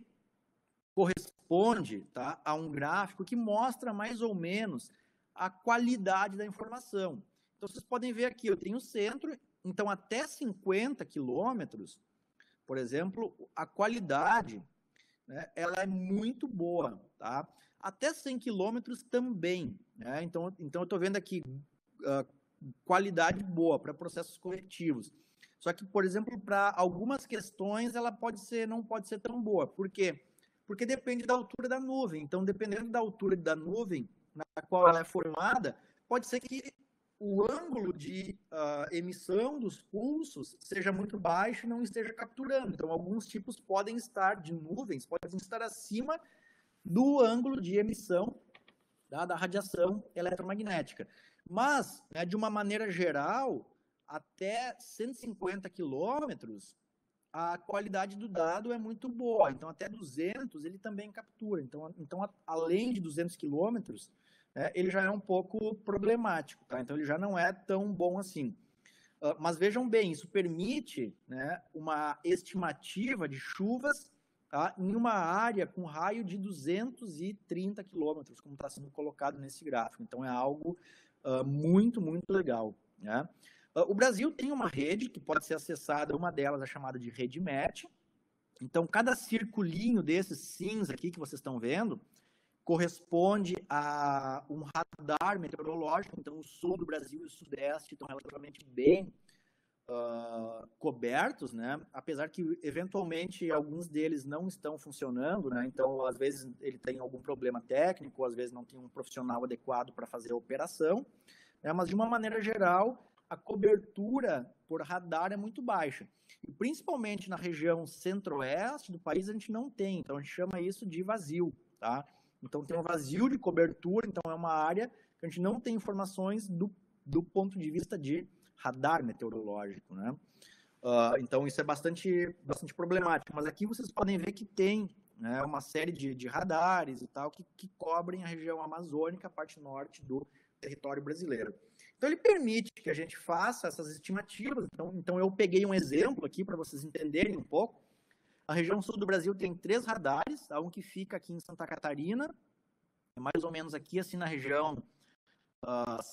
corresponde, tá, a um gráfico que mostra mais ou menos a qualidade da informação. Então, vocês podem ver aqui, eu tenho o centro, então até 50 quilômetros, por exemplo, a qualidade, né, ela é muito boa, tá? Até 100 quilômetros também, né? Então eu estou vendo aqui qualidade boa para processos corretivos. Só que, por exemplo, para algumas questões ela não pode ser tão boa. Por quê? Porque depende da altura da nuvem. Então, dependendo da altura da nuvem na qual ela é formada, pode ser que o ângulo de emissão dos pulsos seja muito baixo e não esteja capturando. Então, alguns tipos de nuvens podem estar acima do ângulo de emissão da radiação eletromagnética. Mas, né, de uma maneira geral, até 150 quilômetros, a qualidade do dado é muito boa. Então, até 200 ele também captura. Então além de 200 quilômetros, ele já é um pouco problemático, tá? Então, ele já não é tão bom assim. Mas vejam bem, isso permite, né, uma estimativa de chuvas, tá, em uma área com raio de 230 quilômetros, como está sendo colocado nesse gráfico. Então, é algo muito, muito legal, né? O Brasil tem uma rede que pode ser acessada, uma delas é chamada de rede MET. Então, cada circulinho desses cinza aqui que vocês estão vendo corresponde a um radar meteorológico. Então, o sul do Brasil e o sudeste estão relativamente bem cobertos, né? Apesar que, eventualmente, alguns deles não estão funcionando, né? Então, às vezes, ele tem algum problema técnico, às vezes não tem um profissional adequado para fazer a operação, né? Mas, de uma maneira geral, a cobertura por radar é muito baixa. E, principalmente na região centro-oeste do país, a gente não tem. Então, a gente chama isso de vazio, tá? Então, tem um vazio de cobertura, então é uma área que a gente não tem informações do ponto de vista de radar meteorológico, né? Então, isso é bastante problemático. Mas aqui vocês podem ver que tem, né, uma série de radares e tal que cobrem a região amazônica, a parte norte do território brasileiro. Então, ele permite que a gente faça essas estimativas. Então eu peguei um exemplo aqui para vocês entenderem um pouco. A região sul do Brasil tem 3 radares, um que fica aqui em Santa Catarina, mais ou menos aqui, assim, na região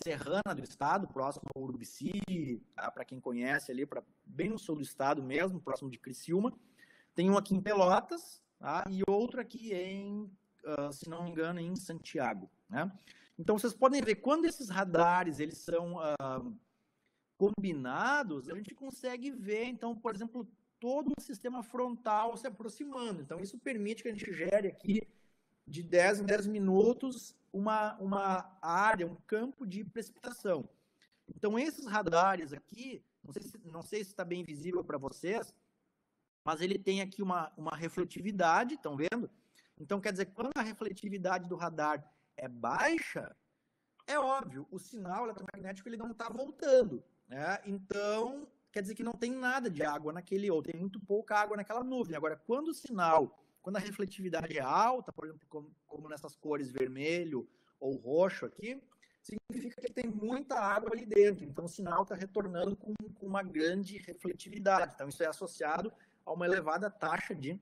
serrana do estado, próximo ao Urubici, tá? Para quem conhece ali, bem no sul do estado mesmo, próximo de Criciúma. Tem um aqui em Pelotas, tá? E outro aqui se não me engano, em Santiago, né? Então, vocês podem ver, quando esses radares eles são combinados, a gente consegue ver, então, por exemplo, todo um sistema frontal se aproximando. Então, isso permite que a gente gere aqui, de 10 em 10 minutos, uma área, um campo de precipitação. Então, esses radares aqui, não sei se está bem visível para vocês, mas ele tem aqui uma refletividade, estão vendo? Então, quer dizer, quando a refletividade do radar é baixa, é óbvio, o sinal eletromagnético ele não está voltando, né? Então, quer dizer que não tem nada de água ou tem muito pouca água naquela nuvem. Agora, quando a refletividade é alta, por exemplo, como nessas cores vermelho ou roxo aqui, significa que tem muita água ali dentro. Então, o sinal está retornando com uma grande refletividade. Então, isso é associado a uma elevada taxa de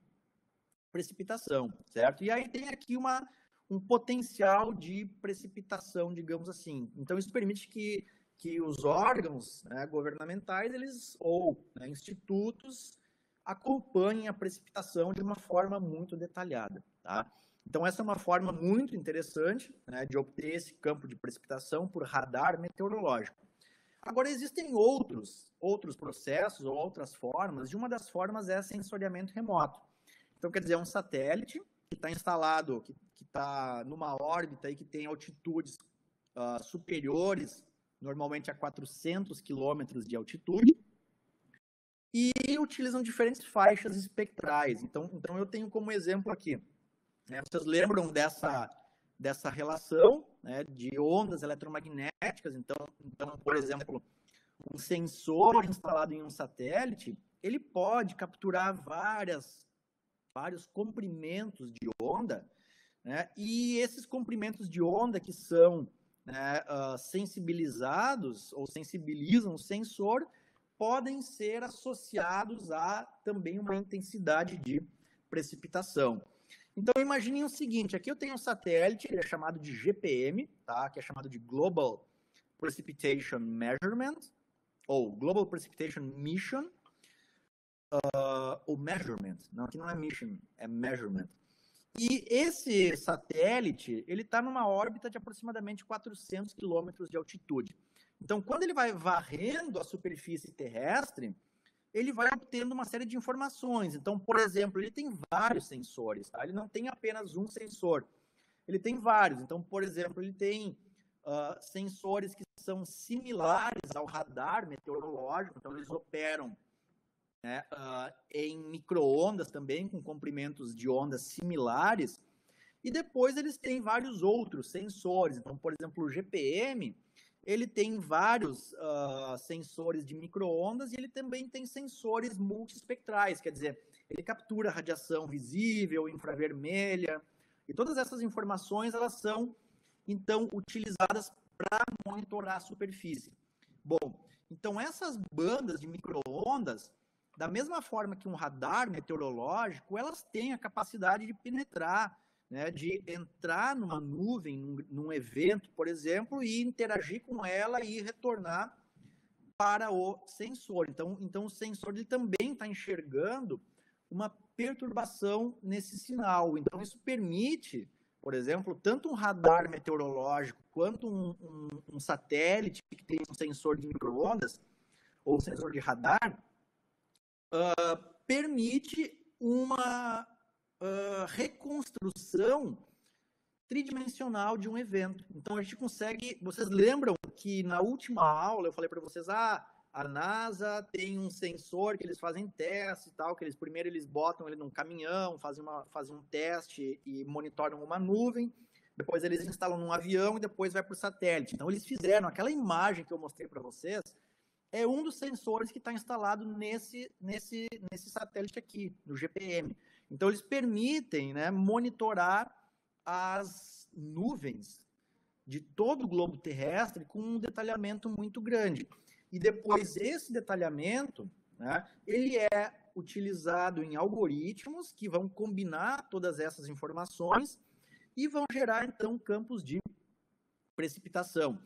precipitação, certo? E aí tem aqui um potencial de precipitação, digamos assim. Então, isso permite que os órgãos, né, governamentais, ou institutos, acompanhem a precipitação de uma forma muito detalhada, tá? Então, essa é uma forma muito interessante, né, de obter esse campo de precipitação por radar meteorológico. Agora, existem outros processos ou outras formas, e uma das formas é sensoriamento remoto. Então, quer dizer, é um satélite que está instalado, que está numa órbita e que tem altitudes superiores, normalmente a 400 quilômetros de altitude, e utilizam diferentes faixas espectrais. Então eu tenho como exemplo aqui, né, vocês lembram dessa relação, né, de ondas eletromagnéticas? Então, por exemplo, um sensor instalado em um satélite, ele pode capturar vários comprimentos de onda, né, e esses comprimentos de onda que são, né, sensibilizados ou sensibilizam o sensor, podem ser associados a também uma intensidade de precipitação. Então, imaginem o seguinte, aqui eu tenho um satélite, ele é chamado de GPM, tá? Que é chamado de Global Precipitation Measurement, ou Global Precipitation Mission, ou Measurement, não, aqui não é Mission, é Measurement. E esse satélite, ele está numa órbita de aproximadamente 400 quilômetros de altitude. Então, quando ele vai varrendo a superfície terrestre, ele vai obtendo uma série de informações. Então, por exemplo, ele tem vários sensores, tá? Ele não tem apenas um sensor, ele tem vários. Então, por exemplo, ele tem sensores que são similares ao radar meteorológico, então eles operam, né, em micro-ondas também, com comprimentos de ondas similares, e depois eles têm vários outros sensores. Então, por exemplo, o GPM, ele tem vários sensores de micro-ondas e ele também tem sensores multiespectrais, quer dizer, ele captura radiação visível, infravermelha, e todas essas informações, elas são, então, utilizadas para monitorar a superfície. Bom, então essas bandas de micro-ondas, da mesma forma que um radar meteorológico, elas têm a capacidade de penetrar, né, de entrar numa nuvem, num evento, por exemplo, e interagir com ela e retornar para o sensor. Então o sensor ele também está enxergando uma perturbação nesse sinal. Então, isso permite, por exemplo, tanto um radar meteorológico quanto um satélite que tem um sensor de micro-ondas ou um sensor de radar, permite uma reconstrução tridimensional de um evento. Então, a gente consegue... Vocês lembram que na última aula eu falei para vocês, a NASA tem um sensor que eles fazem teste e tal, que primeiro eles botam ele num caminhão, fazem um teste e monitoram uma nuvem, depois eles instalam num avião e depois vai para o satélite. Então, eles fizeram aquela imagem que eu mostrei para vocês, é um dos sensores que está instalado nesse satélite aqui, no GPM. Então, eles permitem, né, monitorar as nuvens de todo o globo terrestre com um detalhamento muito grande. E depois, esse detalhamento, né, ele é utilizado em algoritmos que vão combinar todas essas informações e vão gerar, então, campos de precipitação.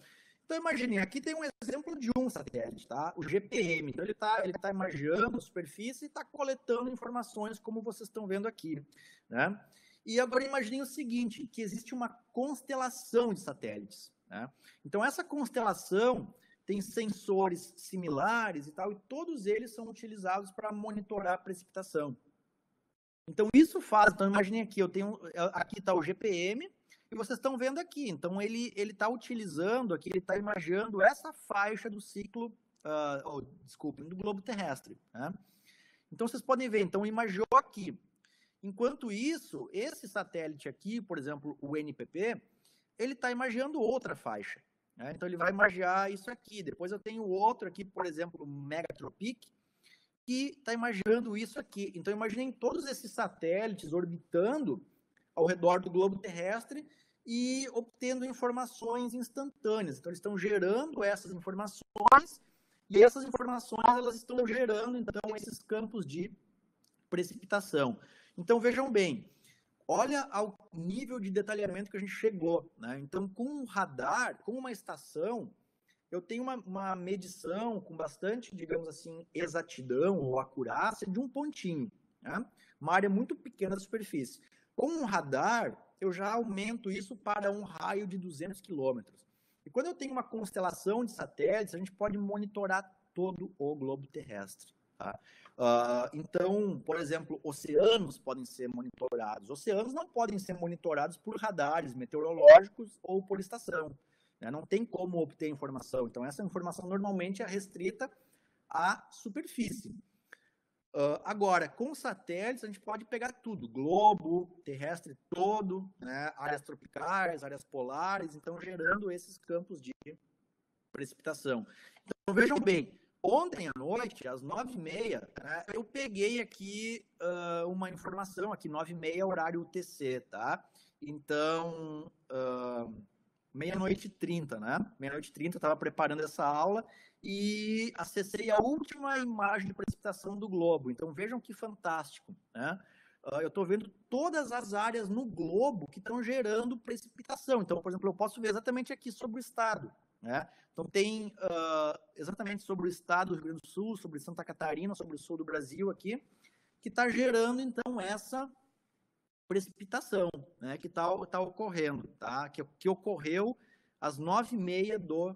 Então, imagine, aqui tem um exemplo de um satélite, tá? O GPM. Então, ele tá imaginando a superfície e está coletando informações, como vocês estão vendo aqui, né? E agora imagine o seguinte, que existe uma constelação de satélites, né? Então, essa constelação tem sensores similares e tal, e todos eles são utilizados para monitorar a precipitação. Então, isso faz... Então, imagine aqui, aqui está o GPM, e vocês estão vendo aqui, então ele está utilizando aqui, ele está imaginando essa faixa do ciclo, do globo terrestre, né? Então vocês podem ver, então imaginou aqui. Enquanto isso, esse satélite aqui, por exemplo, o NPP, ele está imaginando outra faixa, né? Então ele vai imaginar isso aqui. Depois eu tenho outro aqui, por exemplo, o Megatropic, que está imaginando isso aqui. Então imaginem todos esses satélites orbitando ao redor do globo terrestre e obtendo informações instantâneas. Então, eles estão gerando essas informações e essas informações elas estão gerando, então, esses campos de precipitação. Então, vejam bem, olha ao nível de detalhamento que a gente chegou, né? Então, com um radar, com uma estação, eu tenho uma medição com bastante, digamos assim, exatidão ou acurácia de um pontinho, né? Uma área muito pequena da superfície. Com um radar, eu já aumento isso para um raio de 200 quilômetros. E quando eu tenho uma constelação de satélites, a gente pode monitorar todo o globo terrestre. Tá? Então, por exemplo, oceanos podem ser monitorados. Oceanos não podem ser monitorados por radares meteorológicos ou por estação. Né? Não tem como obter informação. Então, essa informação normalmente é restrita à superfície. Agora, com satélites, a gente pode pegar tudo, globo terrestre todo, né, áreas tropicais, áreas polares, então gerando esses campos de precipitação. Então, vejam bem, ontem à noite, às 9h30, né, eu peguei aqui uma informação, aqui 9h30, horário UTC, tá? Então, meia-noite e 30, né? Meia-noite e 30, eu estava preparando essa aula e acessei a última imagem de precipitação do globo. Então, vejam que fantástico, né? Eu estou vendo todas as áreas no globo que estão gerando precipitação. Então, por exemplo, eu posso ver exatamente aqui sobre o estado, né? Então, tem exatamente sobre o estado do Rio Grande do Sul, sobre Santa Catarina, sobre o sul do Brasil aqui, que está gerando, então, essa precipitação, né, que tá ocorrendo, tá? Que ocorreu às 9h30 do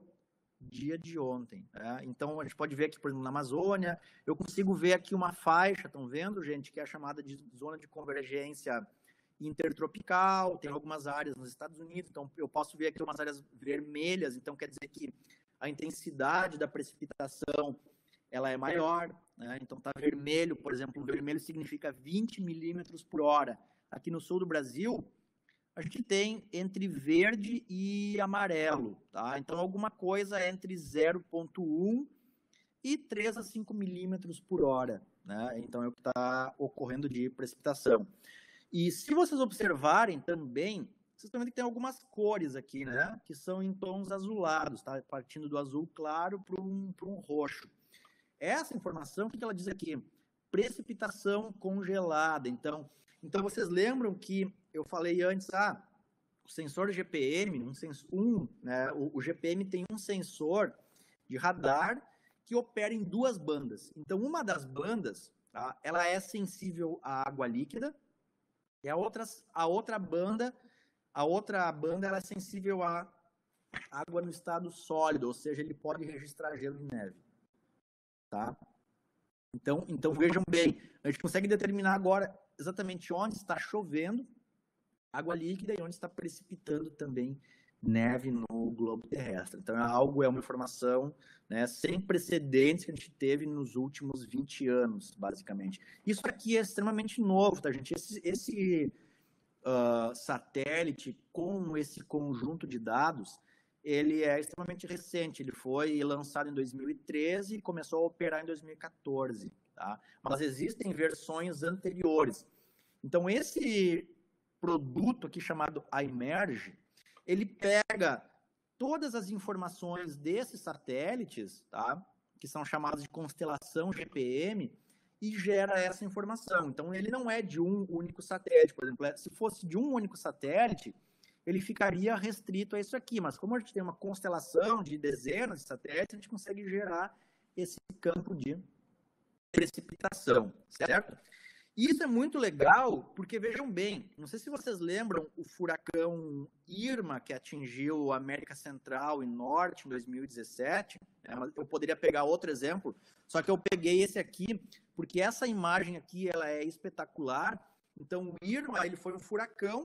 dia de ontem. Né? Então, a gente pode ver aqui, por exemplo, na Amazônia, eu consigo ver aqui uma faixa, estão vendo, gente, que é a chamada de zona de convergência intertropical, tem algumas áreas nos Estados Unidos, então eu posso ver aqui umas áreas vermelhas, então quer dizer que a intensidade da precipitação ela é maior, né? Então tá vermelho, por exemplo, vermelho significa 20 milímetros por hora. Aqui no sul do Brasil, a gente tem entre verde e amarelo, tá? Então, alguma coisa entre 0,1 e 3 a 5 milímetros por hora, né? Então, é o que está ocorrendo de precipitação. E se vocês observarem também, vocês estão vendo que tem algumas cores aqui, né? Que são em tons azulados, tá? Partindo do azul claro para um roxo. Essa informação, o que ela diz aqui? Precipitação congelada. Então, vocês lembram que eu falei antes, o sensor GPM, né, o GPM tem um sensor de radar que opera em duas bandas. Então, uma das bandas, tá, ela é sensível à água líquida, e a outra banda ela é sensível à água no estado sólido, ou seja, ele pode registrar gelo e neve. Tá? Então vejam bem, a gente consegue determinar agora exatamente onde está chovendo água líquida e onde está precipitando também neve no globo terrestre. Então é uma informação, né, sem precedentes que a gente teve nos últimos 20 anos, basicamente. Isso aqui é extremamente novo, tá, gente? Esse satélite com esse conjunto de dados, ele é extremamente recente, ele foi lançado em 2013 e começou a operar em 2014, tá? Mas existem versões anteriores. Então, esse produto aqui chamado iMerge, ele pega todas as informações desses satélites, tá? Que são chamados de constelação GPM, e gera essa informação. Então, ele não é de um único satélite, por exemplo. Se fosse de um único satélite, ele ficaria restrito a isso aqui, mas como a gente tem uma constelação de dezenas de satélites, a gente consegue gerar esse campo de precipitação, certo? E isso é muito legal, porque vejam bem, não sei se vocês lembram o furacão Irma, que atingiu a América Central e Norte em 2017, eu poderia pegar outro exemplo, só que eu peguei esse aqui, porque essa imagem aqui ela é espetacular. Então, o Irma ele foi um furacão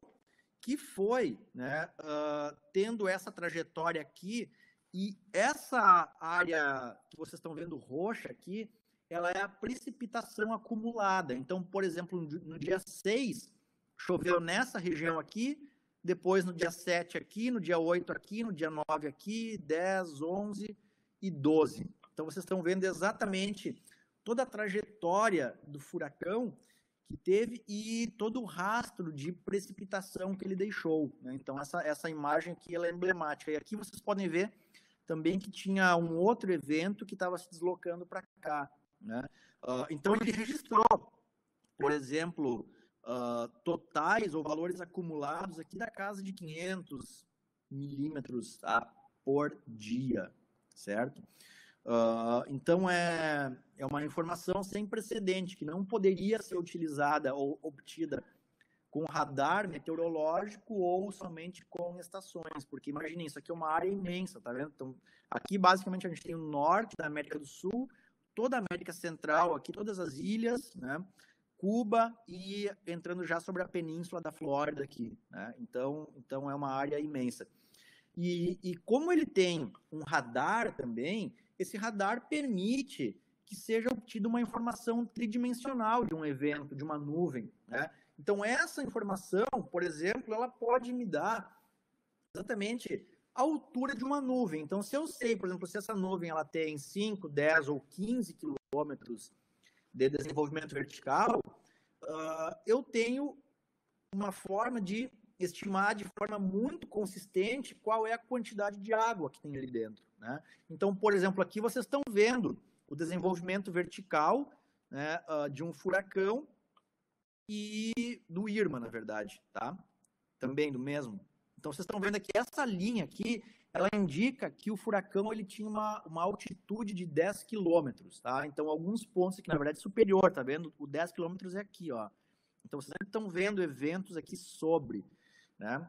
que foi, né, tendo essa trajetória aqui, e essa área que vocês estão vendo roxa aqui, ela é a precipitação acumulada. Então, por exemplo, no dia 6, choveu nessa região aqui, depois no dia 7 aqui, no dia 8 aqui, no dia 9 aqui, 10, 11 e 12. Então, vocês estão vendo exatamente toda a trajetória do furacão que teve e todo o rastro de precipitação que ele deixou, né? Então, essa imagem aqui ela é emblemática. E aqui vocês podem ver também que tinha um outro evento que estava se deslocando para cá, né? Então, ele registrou, por exemplo, totais ou valores acumulados aqui da casa de 500 milímetros por dia, certo? Então, é uma informação sem precedente, que não poderia ser utilizada ou obtida com radar meteorológico ou somente com estações, porque imaginem, isso aqui é uma área imensa, tá vendo? Então, aqui basicamente a gente tem o norte da América do Sul, toda a América Central, aqui todas as ilhas, né? Cuba e entrando já sobre a península da Flórida aqui, né? Então é uma área imensa. E como ele tem um radar também, esse radar permite que seja obtida uma informação tridimensional de um evento, de uma nuvem, né? Então, essa informação, por exemplo, ela pode me dar exatamente a altura de uma nuvem. Então, se eu sei, por exemplo, se essa nuvem ela tem 5, 10 ou 15 quilômetros de desenvolvimento vertical, eu tenho uma forma de estimar de forma muito consistente qual é a quantidade de água que tem ali dentro, né? Então, por exemplo, aqui vocês estão vendo o desenvolvimento vertical, né, de um furacão e do Irma, na verdade, tá? Também do mesmo. Então, vocês estão vendo aqui, essa linha aqui, ela indica que o furacão ele tinha uma altitude de 10 quilômetros, tá? Então, alguns pontos aqui, na verdade, superior, tá vendo? O 10 quilômetros é aqui, ó. Então, vocês estão vendo eventos aqui sobre, né?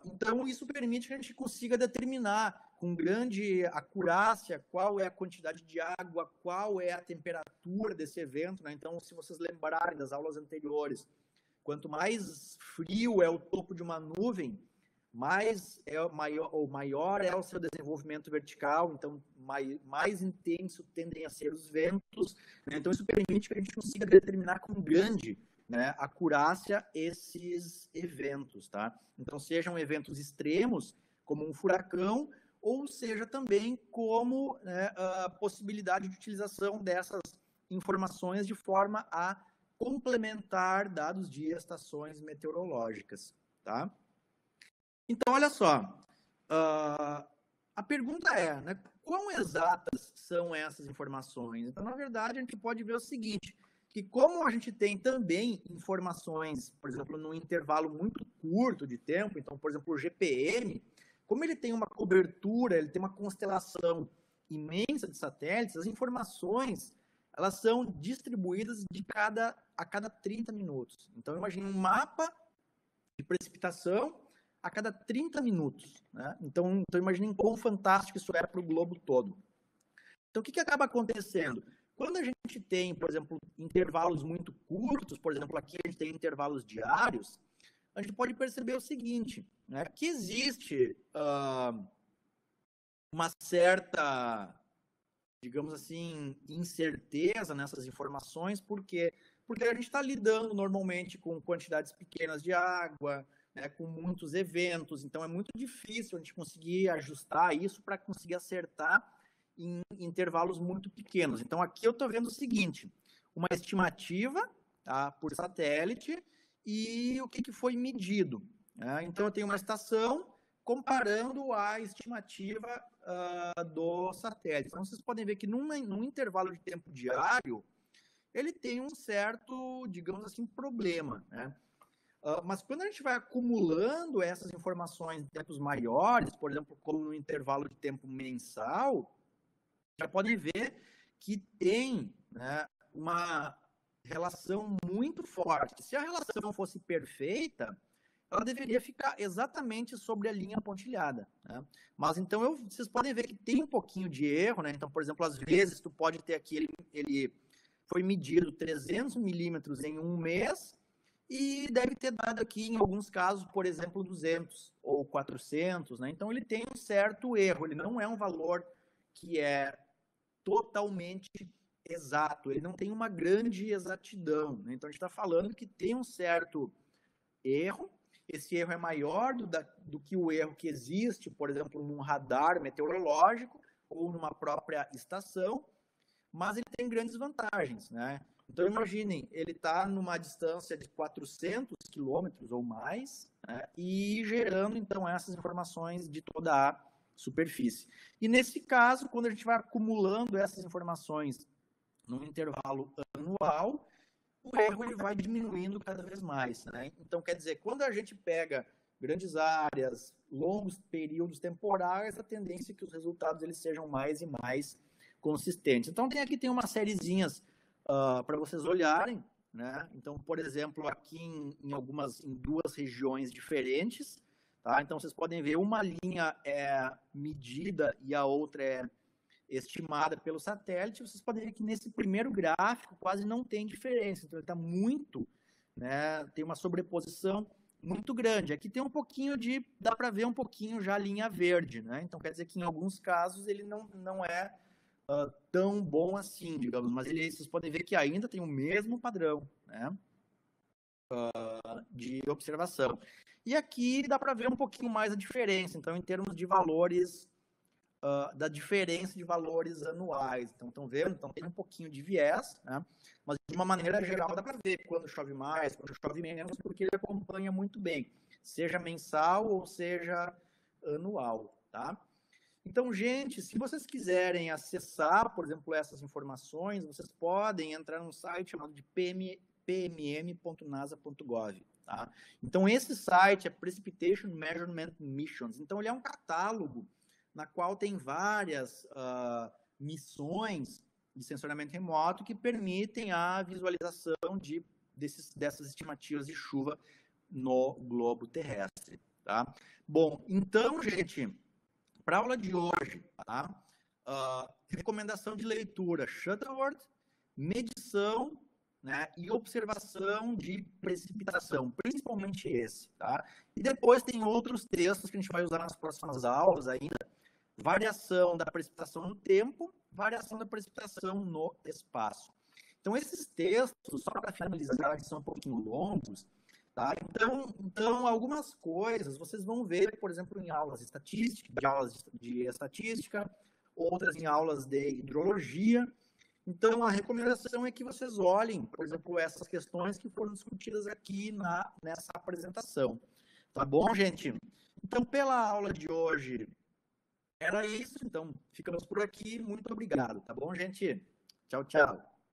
Então, isso permite que a gente consiga determinar com grande acurácia qual é a quantidade de água, qual é a temperatura desse evento, né? Então, se vocês lembrarem das aulas anteriores, quanto mais frio é o topo de uma nuvem, maior é o seu desenvolvimento vertical, então mais intenso tendem a ser os ventos, né? Então, isso permite que a gente consiga determinar com grande, né, acurácia esses eventos, tá? Então, sejam eventos extremos, como um furacão, ou seja também como, né, a possibilidade de utilização dessas informações de forma a complementar dados de estações meteorológicas, tá? Então, olha só, a pergunta é, né, quão exatas são essas informações? Então, na verdade, a gente pode ver o seguinte, que como a gente tem também informações, por exemplo, num intervalo muito curto de tempo, então, por exemplo, o GPM, como ele tem uma cobertura, ele tem uma constelação imensa de satélites, as informações, elas são distribuídas a cada 30 minutos. Então, imagine um mapa de precipitação a cada 30 minutos, né? Então imaginem quão fantástico isso é para o globo todo. Então, o que acaba acontecendo? Quando a gente tem, por exemplo, intervalos muito curtos, por exemplo, aqui a gente tem intervalos diários, a gente pode perceber o seguinte, né, que existe uma certa, digamos assim, incerteza nessas informações, porque a gente está lidando normalmente com quantidades pequenas de água, né, com muitos eventos, então é muito difícil a gente conseguir ajustar isso para conseguir acertar em intervalos muito pequenos. Então, aqui eu estou vendo o seguinte, uma estimativa, tá, por satélite e o que foi medido, né? Então, eu tenho uma estação comparando a estimativa do satélite. Então, vocês podem ver que num intervalo de tempo diário, ele tem um certo, digamos assim, problema, né? Mas quando a gente vai acumulando essas informações em tempos maiores, por exemplo, como no intervalo de tempo mensal, já podem ver que tem, né, uma relação muito forte. Se a relação fosse perfeita, ela deveria ficar exatamente sobre a linha pontilhada, né? Mas então vocês podem ver que tem um pouquinho de erro, né? Então, por exemplo, às vezes tu pode ter aqui, ele foi medido 300 milímetros em um mês e deve ter dado aqui, em alguns casos, por exemplo, 200 ou 400, né? Então, ele tem um certo erro, ele não é um valor que é totalmente exato, ele não tem uma grande exatidão, né? Então, a gente está falando que tem um certo erro, esse erro é maior do que o erro que existe, por exemplo, num radar meteorológico ou numa própria estação, mas ele tem grandes vantagens, né? Então, imaginem, ele está numa distância de 400 quilômetros ou mais, né, e gerando, então, essas informações de toda a superfície. E, nesse caso, quando a gente vai acumulando essas informações num intervalo anual, o erro ele vai diminuindo cada vez mais, né? Então, quer dizer, quando a gente pega grandes áreas, longos períodos temporais, a tendência é que os resultados eles sejam mais e mais consistentes. Então, aqui tem umas sériezinhas para vocês olharem, né? Então, por exemplo, aqui em duas regiões diferentes, tá? Então, vocês podem ver, uma linha é medida e a outra é estimada pelo satélite. Vocês podem ver que nesse primeiro gráfico quase não tem diferença. Então, ele está muito, né? Tem uma sobreposição muito grande. Aqui tem um pouquinho dá para ver um pouquinho já a linha verde, né? Então, quer dizer que em alguns casos ele não é tão bom assim, digamos, mas vocês podem ver que ainda tem o mesmo padrão, né, de observação. E aqui dá para ver um pouquinho mais a diferença, então, em termos de valores, da diferença de valores anuais. Então, estão vendo? Então, tem um pouquinho de viés, né, mas de uma maneira geral dá para ver quando chove mais, quando chove menos, porque ele acompanha muito bem, seja mensal ou seja anual, tá? Então, gente, se vocês quiserem acessar, por exemplo, essas informações, vocês podem entrar num site chamado de pmm.nasa.gov. Tá? Então, esse site é Precipitation Measurement Missions. Então, ele é um catálogo na qual tem várias missões de sensoriamento remoto que permitem a visualização dessas estimativas de chuva no globo terrestre. Tá? Bom, então, gente, para a aula de hoje, tá? Recomendação de leitura, Shuttleworth, medição, né, e observação de precipitação, principalmente esse. Tá? E depois tem outros textos que a gente vai usar nas próximas aulas ainda, variação da precipitação no tempo, variação da precipitação no espaço. Então, esses textos, só para finalizar, eles são um pouquinho longos, tá? Então, algumas coisas vocês vão ver, por exemplo, em aulas de estatística, outras em aulas de hidrologia. Então, a recomendação é que vocês olhem, por exemplo, essas questões que foram discutidas aqui nessa apresentação. Tá bom, gente? Então, pela aula de hoje, era isso. Então, ficamos por aqui. Muito obrigado. Tá bom, gente? Tchau, tchau.